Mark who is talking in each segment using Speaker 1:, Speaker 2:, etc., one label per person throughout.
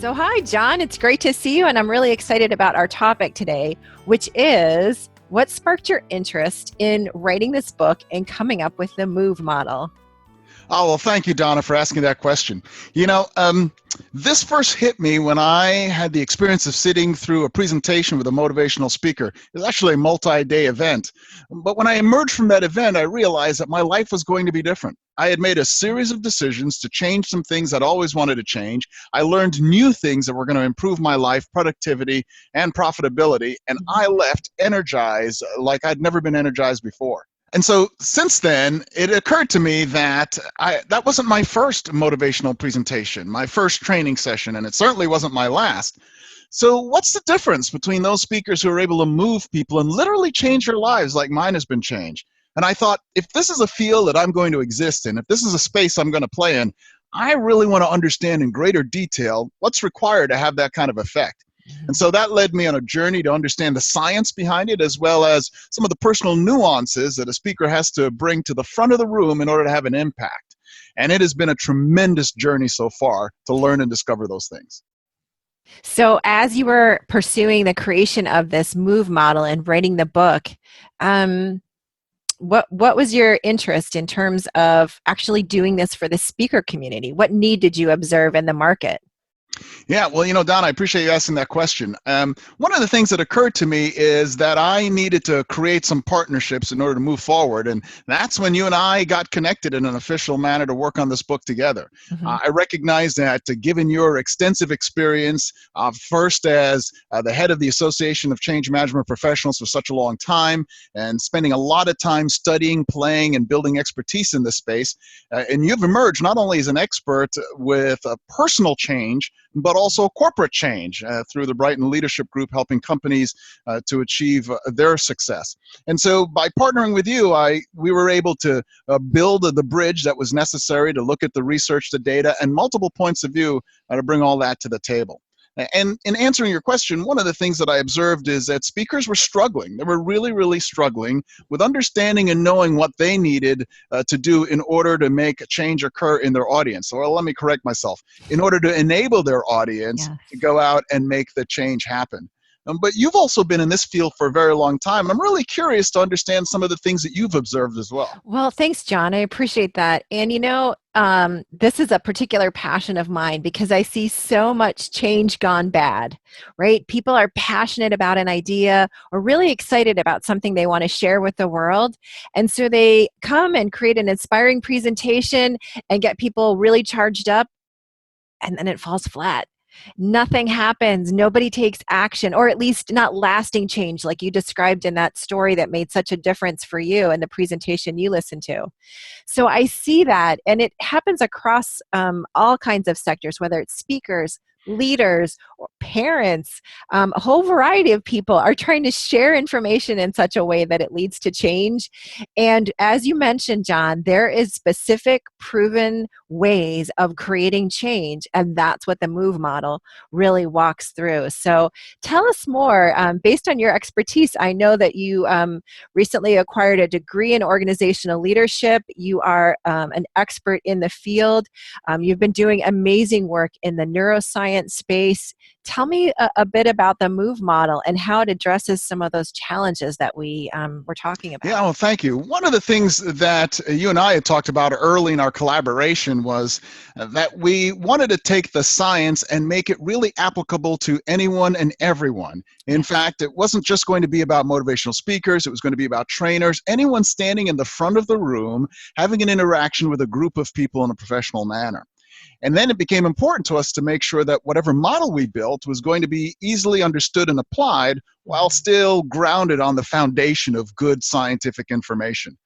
Speaker 1: So hi, John. It's great to see you, and I'm really excited about our topic today, which is what sparked your interest in writing this book and coming up with the MOVE model?
Speaker 2: Oh, well, thank you, Donna, for asking that question. This first hit me when I had the experience of sitting through a presentation with a motivational speaker. It was actually a multi-day event. But when I emerged from that event, I realized that my life was going to be different. I had made a series of decisions to change some things I'd always wanted to change. I learned new things that were going to improve my life, productivity, and profitability, and I left energized like I'd never been energized before. And so since then, it occurred to me that that wasn't my first motivational presentation, my first training session, and it certainly wasn't my last. So what's the difference between those speakers who are able to move people and literally change their lives like mine has been changed? And I thought, if this is a field that I'm going to exist in, if this is a space I'm going to play in, I really want to understand in greater detail what's required to have that kind of effect. And so that led me on a journey to understand the science behind it, as well as some of the personal nuances that a speaker has to bring to the front of the room in order to have an impact. And it has been a tremendous journey so far to learn and discover those things.
Speaker 1: So as you were pursuing the creation of this MOVE model and writing the book, what was your interest in terms of actually doing this for the speaker community? What need did you observe in the market?
Speaker 2: Yeah, well, Don, I appreciate you asking that question. One of the things that occurred to me is that I needed to create some partnerships in order to move forward, and that's when you and I got connected in an official manner to work on this book together. I recognize that given your extensive experience, first as the head of the Association of Change Management Professionals for such a long time, and spending a lot of time studying, playing, and building expertise in this space, and you've emerged not only as an expert with personal change, but also corporate change through the Brighton Leadership Group, helping companies to achieve their success. And so by partnering with you, we were able to build the bridge that was necessary to look at the research, the data, and multiple points of view to bring all that to the table. And in answering your question, one of the things that I observed is that speakers were struggling. They were really, really struggling with understanding and knowing what they needed to do in order to make a change occur in their audience. So let me correct myself. In order to enable their audience to go out and make the change happen. But you've also been in this field for a very long time. I'm really curious to understand some of the things that you've observed as well.
Speaker 1: Well, thanks, John. I appreciate that. And this is a particular passion of mine because I see so much change gone bad, right? People are passionate about an idea or really excited about something they want to share with the world. And so they come and create an inspiring presentation and get people really charged up, and then it falls flat. Nothing happens. Nobody takes action, or at least not lasting change like you described in that story that made such a difference for you and the presentation you listened to. So I see that, and it happens across all kinds of sectors, whether it's speakers, leaders, or parents. A whole variety of people are trying to share information in such a way that it leads to change. And as you mentioned, John, there is specific proven ways of creating change, and that's what the MOVE model really walks through. So tell us more. Based on your expertise, I know that you recently acquired a degree in organizational leadership. You are an expert in the field. You've been doing amazing work in the neuroscience space. Tell me a bit about the MOVE model and how it addresses some of those challenges that we were talking about.
Speaker 2: Yeah, well, thank you. One of the things that you and I had talked about early in our collaboration was that we wanted to take the science and make it really applicable to anyone and everyone. In fact, it wasn't just going to be about motivational speakers. It was going to be about trainers, anyone standing in the front of the room, having an interaction with a group of people in a professional manner. And then it became important to us to make sure that whatever model we built was going to be easily understood and applied while still grounded on the foundation of good scientific information.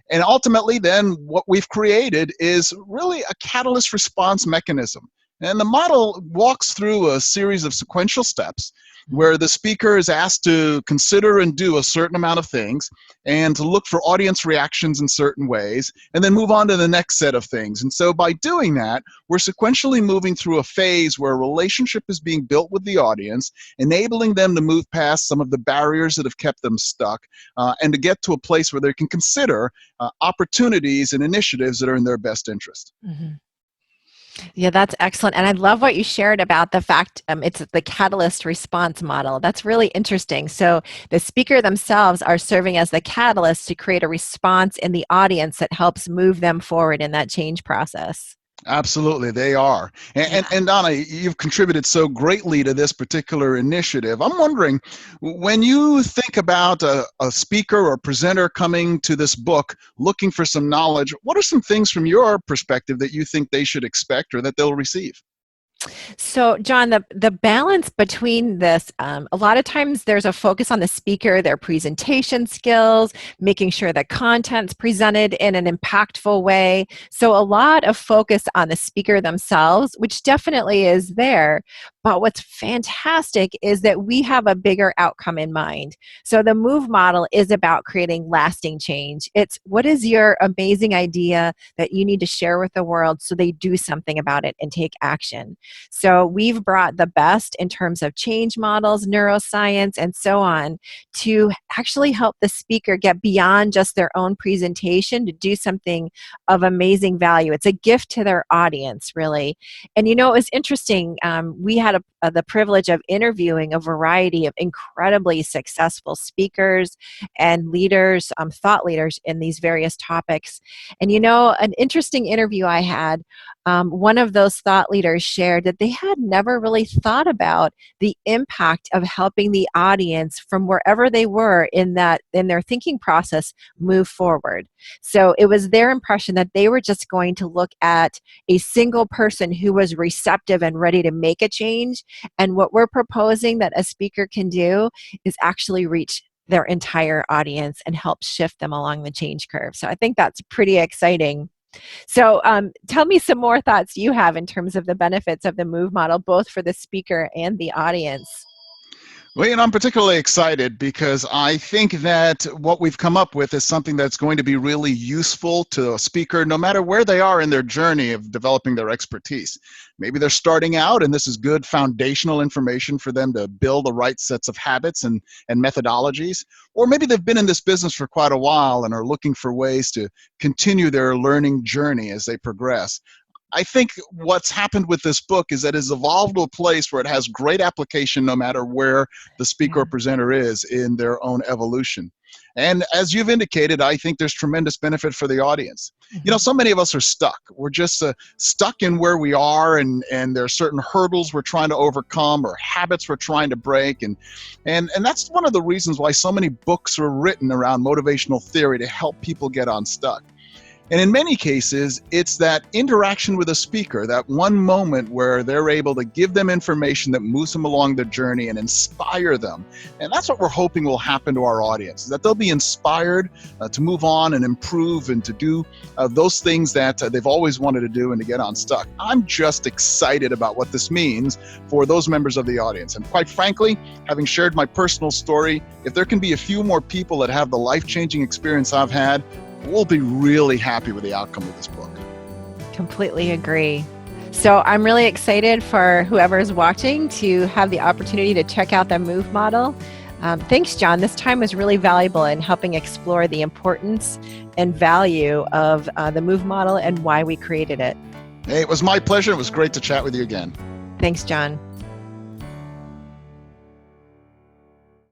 Speaker 2: And ultimately, then, what we've created is really a catalyst response mechanism. And the model walks through a series of sequential steps where the speaker is asked to consider and do a certain amount of things and to look for audience reactions in certain ways and then move on to the next set of things. And so by doing that, we're sequentially moving through a phase where a relationship is being built with the audience, enabling them to move past some of the barriers that have kept them stuck and to get to a place where they can consider opportunities and initiatives that are in their best interest.
Speaker 1: Mm-hmm. Yeah, that's excellent. And I love what you shared about the fact it's the catalyst response model. That's really interesting. So the speaker themselves are serving as the catalyst to create a response in the audience that helps move them forward in that change process.
Speaker 2: Absolutely, they are.
Speaker 1: Yeah.
Speaker 2: And Donna, you've contributed so greatly to this particular initiative. I'm wondering, when you think about a speaker or presenter coming to this book looking for some knowledge, what are some things from your perspective that you think they should expect or that they'll receive?
Speaker 1: So, John, the balance between this, a lot of times there's a focus on the speaker, their presentation skills, making sure the content's presented in an impactful way. So, a lot of focus on the speaker themselves, which definitely is there. But what's fantastic is that we have a bigger outcome in mind. So, the MOVE model is about creating lasting change. It's what is your amazing idea that you need to share with the world so they do something about it and take action. So we've brought the best in terms of change models, neuroscience, and so on to actually help the speaker get beyond just their own presentation to do something of amazing value. It's a gift to their audience, really. And you know, it was interesting. We had the privilege of interviewing a variety of incredibly successful speakers and leaders, thought leaders in these various topics. And you know, an interesting interview I had, one of those thought leaders shared that they had never really thought about the impact of helping the audience from wherever they were in their thinking process move forward. So it was their impression that they were just going to look at a single person who was receptive and ready to make a change. And what we're proposing that a speaker can do is actually reach their entire audience and help shift them along the change curve. So I think that's pretty exciting. So, tell me some more thoughts you have in terms of the benefits of the MOVE model, both for the speaker and the audience.
Speaker 2: Well, I'm particularly excited because I think that what we've come up with is something that's going to be really useful to a speaker, no matter where they are in their journey of developing their expertise. Maybe they're starting out, and this is good foundational information for them to build the right sets of habits and methodologies. Or maybe they've been in this business for quite a while and are looking for ways to continue their learning journey as they progress. I think what's happened with this book is that it's evolved to a place where it has great application no matter where the speaker
Speaker 1: Yeah.
Speaker 2: or presenter is in their own evolution. And as you've indicated, I think there's tremendous benefit for the audience.
Speaker 1: Mhm.
Speaker 2: So many of us are stuck. We're just stuck in where we are, and there are certain hurdles we're trying to overcome or habits we're trying to break. And that's one of the reasons why so many books are written around motivational theory to help people get unstuck. And in many cases, it's that interaction with a speaker, that one moment where they're able to give them information that moves them along their journey and inspire them. And that's what we're hoping will happen to our audience, is that they'll be inspired to move on and improve and to do those things that they've always wanted to do and to get unstuck. I'm just excited about what this means for those members of the audience. And quite frankly, having shared my personal story, if there can be a few more people that have the life-changing experience I've had, we'll be really happy with the outcome of this book.
Speaker 1: Completely agree. So I'm really excited for whoever's watching to have the opportunity to check out the MOVE model. Thanks, John. This time was really valuable in helping explore the importance and value of the MOVE model and why we created it.
Speaker 2: Hey, it was my pleasure. It was great to chat with you again.
Speaker 1: Thanks, John.